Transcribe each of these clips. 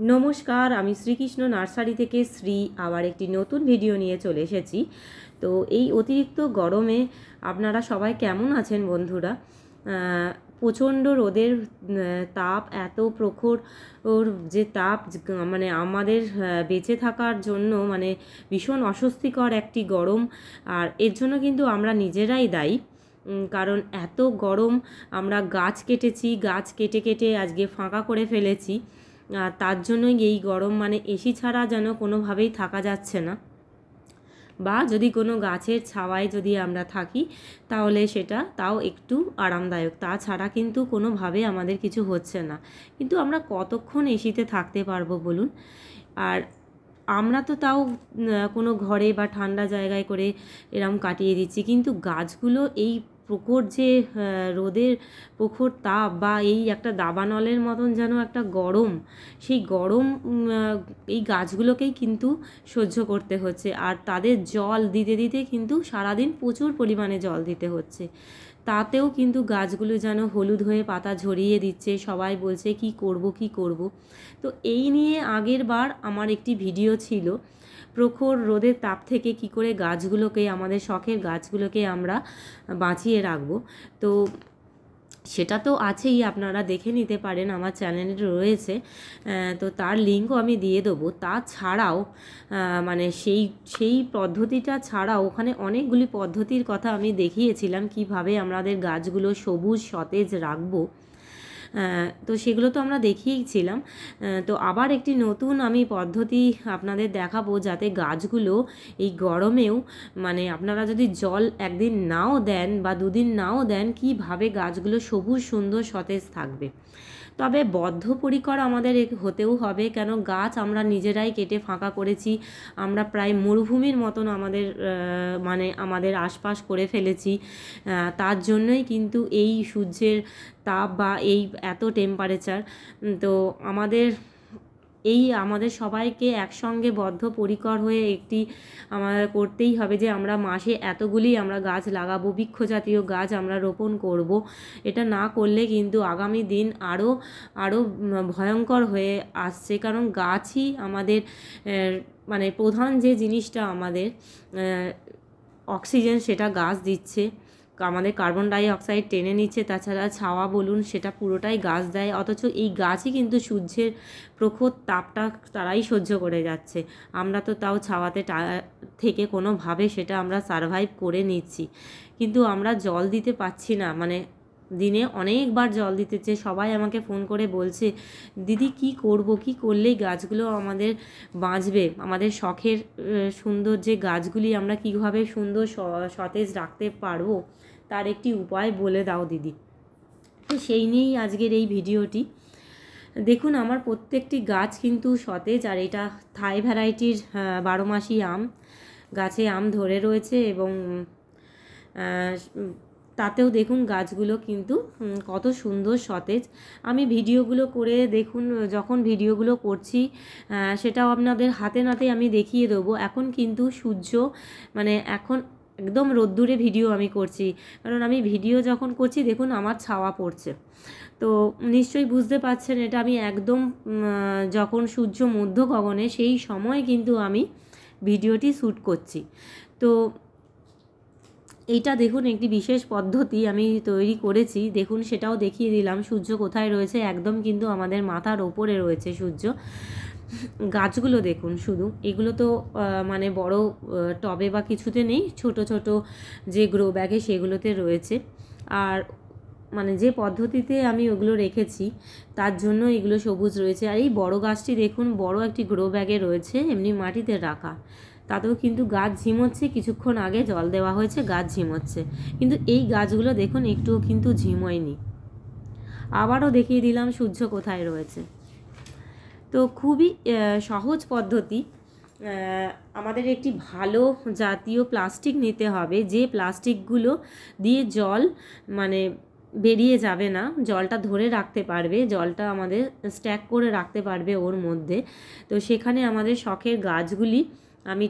নমস্কার, আমি শ্রীকৃষ্ণ নার্সারি থেকে শ্রী আবার একটি নতুন ভিডিও নিয়ে চলে এসেছি। তো এই অতিরিক্ত গরমে আপনারা সবাই কেমন আছেন বন্ধুরা? প্রচণ্ড রোদের তাপ, এত প্রখর ওর যে তাপ, মানে আমাদের বেঁচে থাকার জন্য মানে ভীষণ অস্বস্তিকর একটি গরম। আর এর জন্য কিন্তু আমরা নিজেরাই দায়ী, কারণ এত গরম আমরা গাছ কেটেছি, গাছ কেটে কেটে আজকে ফাঁকা করে ফেলেছি। তার জন্যই এই গরম, মানে এসি ছাড়া যেন কোনোভাবেই থাকা যাচ্ছে না, বা যদি কোনো গাছের ছাওয়ায় যদি আমরা থাকি তাহলে সেটা তাও একটু আরামদায়ক, তাছাড়া কিন্তু কোনোভাবে আমাদের কিছু হচ্ছে না। কিন্তু আমরা কতক্ষণ এসিতে থাকতে পারবো বলুন? আর আমরা তো তাও কোনো ঘরে বা ঠান্ডা জায়গায় করে এরম কাটিয়ে দিচ্ছি, কিন্তু গাছগুলো এই প্রখর যে রোদের প্রখর তাপ, বা এই একটা দাবানলের মতন যেন একটা গরম, সেই গরম এই গাছগুলোকেই কিন্তু সহ্য করতে হচ্ছে। আর তাদের জল দিতে দিতে কিন্তু সারাদিন প্রচুর পরিমাণে জল দিতে হচ্ছে, তাতেও কিন্তু গাছগুলো যেন হলুদ হয়ে পাতা ঝরিয়ে দিচ্ছে। সবাই বলছে কি করব কি করব। তো এই নিয়ে আগের বার আমার একটি ভিডিও ছিল, প্রখর রোদের তাপ থেকে কি করে গাছগুলোকে, আমাদের শখের গাছগুলোকে আমরা বাঁচিয়ে রাখবো। তো সেটা তো আছেই, আপনারা দেখে নিতে পারেন, আমার চ্যানেলে রয়েছে। তো তার লিঙ্কও আমি দিয়ে দেবো। তাছাড়াও মানে সেই সেই পদ্ধতিটা ছাড়াও ওখানে অনেকগুলি পদ্ধতির কথা আমি দেখিয়েছিলাম, কিভাবে আমাদের গাছগুলো সবুজ সতেজ রাখবো। তো সেগুলো তো আমরা দেখিয়েছিলাম। তো আবার একটি নতুন আমি পদ্ধতি আপনাদের দেখাবো, যাতে গাছগুলো এই গরমেও, মানে আপনারা যদি জল একদিন নাও দেন বা দুদিন নাও দেন, কিভাবে গাছগুলো সবুজ সুন্দর সতেজ থাকবে। তবে বদ্ধপরিকর আমাদের হতেও হবে, কেন গাছ আমরা নিজেরাই কেটে ফাঁকা করেছি। আমরা প্রায় মরুভূমির মতন আমাদের মানে আমাদের আশপাশ করে ফেলেছি। তার জন্যই কিন্তু এই সূর্যের তাপ বা এই এত টেম্পারেচার। তো আমাদের সবাইকে একসঙ্গে বদ্ধপরিকর হয়ে একটি আমাদের করতেই হবে, যে আমরা মাসে এতগুলি আমরা গাছ লাগাবো, বৃক্ষজাতীয় গাছ আমরা রোপণ করব। এটা না করলে কিন্তু আগামী দিন আরও আরও ভয়ঙ্কর হয়ে আসছে, কারণ গাছই আমাদের মানে প্রধান যে জিনিসটা আমাদের অক্সিজেন, সেটা গাছ দিচ্ছে। আমাদের কার্বন ডাই অক্সাইড টেনে নিচ্ছে, তাছাড়া ছাওয়া বলুন সেটা পুরোটাই গাছ দেয়। অথচ এই গাছই কিন্তু সূর্যের প্রখর তাপটা তারাই সহ্য করে যাচ্ছে। আমরা তো তাও ছাওয়াতে থেকে কোনোভাবে সেটা আমরা সারভাইভ করে নিচ্ছি, কিন্তু আমরা জল দিতে পারছি না। মানে দিনে অনেকবার জল দিতেছে। সবাই আমাকে ফোন করে বলছে, দিদি কি করব, কি করলেই গাছগুলো আমাদের বাঁচবে, আমাদের শখের সুন্দর যে গাছগুলি আমরা কীভাবে সুন্দর সতেজ রাখতে পারবো, তার একটি উপায় বলে দাও দিদি। তো সেই নিয়েই আজকের এই ভিডিওটি। দেখুন, আমার প্রত্যেকটি গাছ কিন্তু সতেজ, আর এটা থাই ভ্যারাইটির 12 মাসি আম, গাছে আম ধরে রয়েছে। এবং তাতেও দেখুন গাছগুলো কিন্তু কত সুন্দর সতেজ। আমি ভিডিওগুলো করে দেখুন, যখন ভিডিওগুলো করছি সেটাও আপনাদের হাতে নাতে আমি দেখিয়ে দেবো। এখন কিন্তু সূর্য, মানে এখন একদম রোদ্দুরে ভিডিও আমি করছি, কারণ আমি ভিডিও যখন করছি দেখুন আমার ছাওয়া পড়ছে। তো নিশ্চয়ই বুঝতে পারছেন, এটা আমি একদম যখন সূর্য মধ্য গগনে, সেই সময় কিন্তু আমি ভিডিওটি শ্যুট করছি। তো এইটা দেখুন একটি বিশেষ পদ্ধতি আমি তৈরি করেছি, দেখুন সেটাও দেখিয়ে দিলাম। সূর্য কোথায় রয়েছে? একদম কিন্তু আমাদের মাথার ওপরে রয়েছে সূর্য। গাছগুলো দেখুন, শুধু এগুলো তো মানে বড় টবে বা কিছুতে নেই, ছোট ছোট যে গ্রো ব্যাগে সেগুলোতে রয়েছে। আর মানে যে পদ্ধতিতে আমি ওগুলো রেখেছি তার জন্য এগুলো সবুজ রয়েছে। আর এই বড় গাছটি দেখুন, বড় একটি গ্রো ব্যাগে রয়েছে, এমনি মাটিতে রাখা, তাতেও কিন্তু গাছ ঝিমোচ্ছে। কিছুক্ষণ আগে জল দেওয়া হয়েছে, গাছ ঝিমোচ্ছে। কিন্তু এই গাছগুলো দেখুন একটুও কিন্তু ঝিমোয়নি। আবারও দেখিয়ে দিলাম সূর্য কোথায় রয়েছে। তো খুবই সহজ পদ্ধতি। আমাদের একটি ভালো জাতীয় প্লাস্টিক নিতে হবে, যে প্লাস্টিকগুলো দিয়ে জল মানে বেরিয়ে যাবে না, জলটা ধরে রাখতে পারবে, জলটা আমাদের স্ট্যাক করে রাখতে পারবে ওর মধ্যে। তো সেখানে আমাদের শখের গাছগুলি, আমি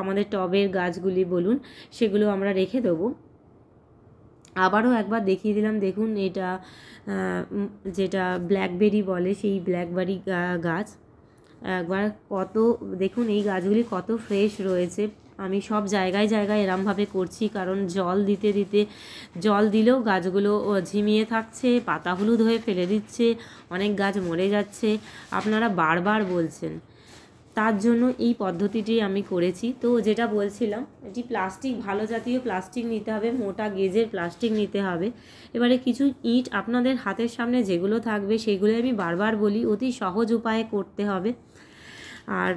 আমাদের টবের গাছগুলি বলুন, সেগুলো আমরা রেখে দেবো। আবারও একবার দেখিয়ে দিলাম, দেখুন এটা যেটা ব্ল্যাকবেরি বলে, সেই ব্ল্যাকবেরি গাছ। একবার কত দেখুন এই গাছগুলি কত ফ্রেশ রয়েছে। আমি সব জায়গায় জায়গায় এরমভাবে করছি, কারণ জল দিতে দিতে জল দিলেও গাছগুলো ঝিমিয়ে থাকছে, পাতা হলুদ হয়ে ফেলে দিচ্ছে, অনেক গাছ মরে যাচ্ছে, আপনারা বারবার বলছেন। তার জন্য এই পদ্ধতিটি আমি করেছি। তো যেটা বলছিলাম, এটি প্লাস্টিক, ভালো জাতীয় প্লাস্টিক নিতে হবে, মোটা গেজের প্লাস্টিক নিতে হবে। এবারে কিছু ইট আপনাদের হাতের সামনে যেগুলো থাকবে সেগুলো আমি বারবার বলি, অতি সহজ উপায়ে করতে হবে। আর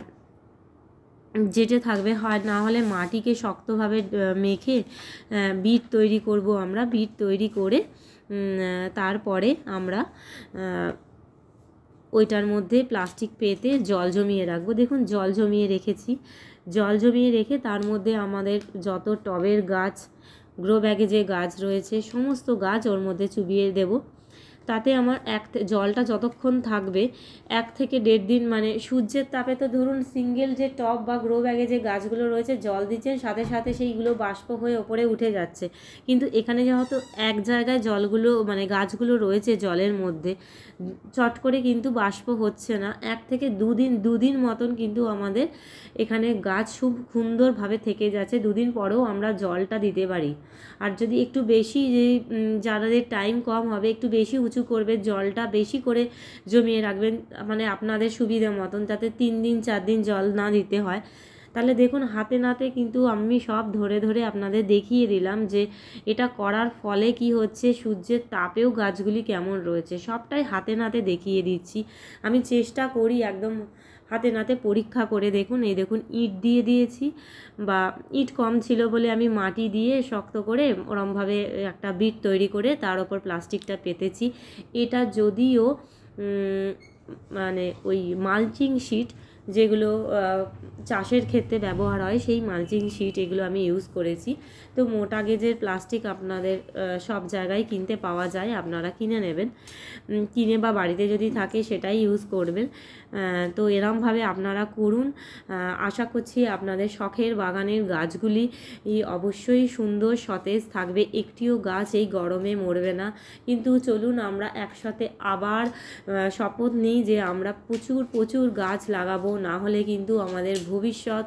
যেটা থাকবে হয় না হলে মাটিকে শক্তভাবে মেখে বিট তৈরি করব আমরা। বিট তৈরি করে তারপরে আমরা ওইটার মধ্যে প্লাস্টিক পেতে জল জমিয়ে রাখবো। দেখুন জল জমিয়ে রেখেছি। জল জমিয়ে রেখে তার মধ্যে আমাদের যত টবের গাছ, গ্রো ব্যাগে যে গাছ রয়েছে সমস্ত গাছ ওর মধ্যে চুবিয়ে দেব। তাতে আমার জলটা যতক্ষণ থাকবে 1 থেকে 1.5 দিন, মানে সূর্যের তাপে তো ধরুন সিঙ্গেল যে টব বা গ্রো ব্যাগে যে গাছগুলো রয়েছে জল দিচ্ছেন, সাথে সাথে সেইগুলো বাষ্প হয়ে ওপরে উঠে যাচ্ছে। কিন্তু এখানে যেহেতু এক জায়গায় জলগুলো মানে গাছগুলো রয়েছে জলের মধ্যে, চট করে কিন্তু বাষ্প হচ্ছে না। 1 থেকে 2 দিন মতন কিন্তু আমাদের এখানে গাছ খুব সুন্দরভাবে থেকে যাচ্ছে। 2 দিন পরেও আমরা জলটা দিতে পারি। আর যদি একটু বেশি, যাদের টাইম কম হবে, একটু বেশি উঁচু করবে, জলটা বেশি করে জমিয়ে রাখবেন, মানে আপনাদের সুবিধা মতন, যাতে 3 দিন 4 দিন জল না দিতে হয়। তাহলে দেখুন হাতে নাতে কিন্তু আমি সব ধরে ধরে আপনাদের দেখিয়ে দিলাম যে এটা করার ফলে কি হচ্ছে, সূর্যের তাপেও গাছগুলি কেমন রয়েছে, সবটাই হাতে নাতে দেখিয়ে দিচ্ছি। আমি চেষ্টা করি একদম হাতে নাতে পরীক্ষা করে। দেখুন এই দেখুন ইট দিয়ে দিয়েছি, বা ইট কম ছিল বলে আমি মাটি দিয়ে শক্ত করে ওরমভাবে একটা বিট তৈরি করে তার ওপর প্লাস্টিকটা পেতেছি। এটা যদিও মানে ওই মালচিং শিট যেগুলো চাষের ক্ষেত্রে ব্যবহার হয়, সেই মালচিং শিট এগুলো আমি ইউজ করেছি। তো মোটা গেজের প্লাস্টিক আপনাদের সব জায়গায় কিনতে পাওয়া যায়, আপনারা কিনে নেবেন, কিনে বা বাড়িতে যদি থাকে সেটাই ইউজ করবেন। তো এরমভাবে আপনারা করুন। আশা করছি আপনাদের শখের বাগানের গাছগুলি অবশ্যই সুন্দর সতেজ থাকবে, একটিও গাছ এই গরমে মরবে না। কিন্তু চলুন আমরা একসাথে আবার শপথ নিই যে আমরা প্রচুর প্রচুর গাছ লাগাবো, না হলে কিন্তু আমাদের ভবিষ্যৎ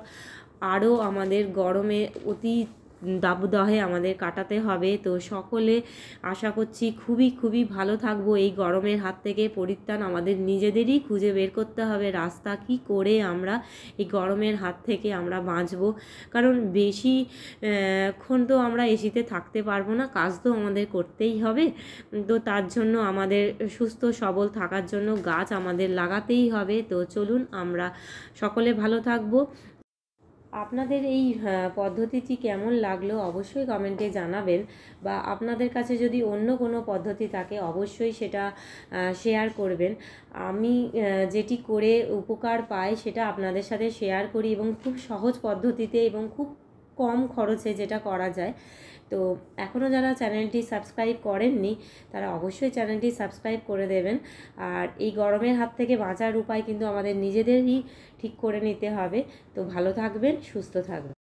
আরও আমাদের গরমে অতি দাবদাহে আমাদের কাটাতে হবে। তো সকলে আশা করছি খুবই খুবই ভালো থাকবো। এই গরমের হাত থেকে পরিত্রাণ আমাদের নিজেদেরই খুঁজে বের করতে হবে রাস্তা, কি করে আমরা এই গরমের হাত থেকে আমরা বাঁচবো। কারণ বেশি ক্ষণ তো আমরা এসিতে থাকতে পারবো না, কাজ তো আমাদের করতেই হবে। তো তার জন্য আমাদের সুস্থ সবল থাকার জন্য গাছ আমাদের লাগাতেই হবে। তো চলুন আমরা সকলে ভালো থাকবো। আপনাদের এই পদ্ধতিটি কেমন লাগলো অবশ্যই কমেন্টে জানাবেন, বা আপনাদের কাছে যদি অন্য কোনো পদ্ধতি থাকে অবশ্যই সেটা শেয়ার করবেন। আমি যেটি করে উপকার পাই সেটা আপনাদের সাথে শেয়ার করি, এবং খুব সহজ পদ্ধতিতে এবং খুব কম খরচে যেটা করা যায়। তো এখনও যারা চ্যানেলটি সাবস্ক্রাইব করেননি তারা অবশ্যই চ্যানেলটি সাবস্ক্রাইব করে দেবেন। আর এই গরমের হাত থেকে বাঁচার উপায় কিন্তু আমাদের নিজেদেরই ঠিক করে নিতে হবে। তো ভালো থাকবেন, সুস্থ থাকবেন।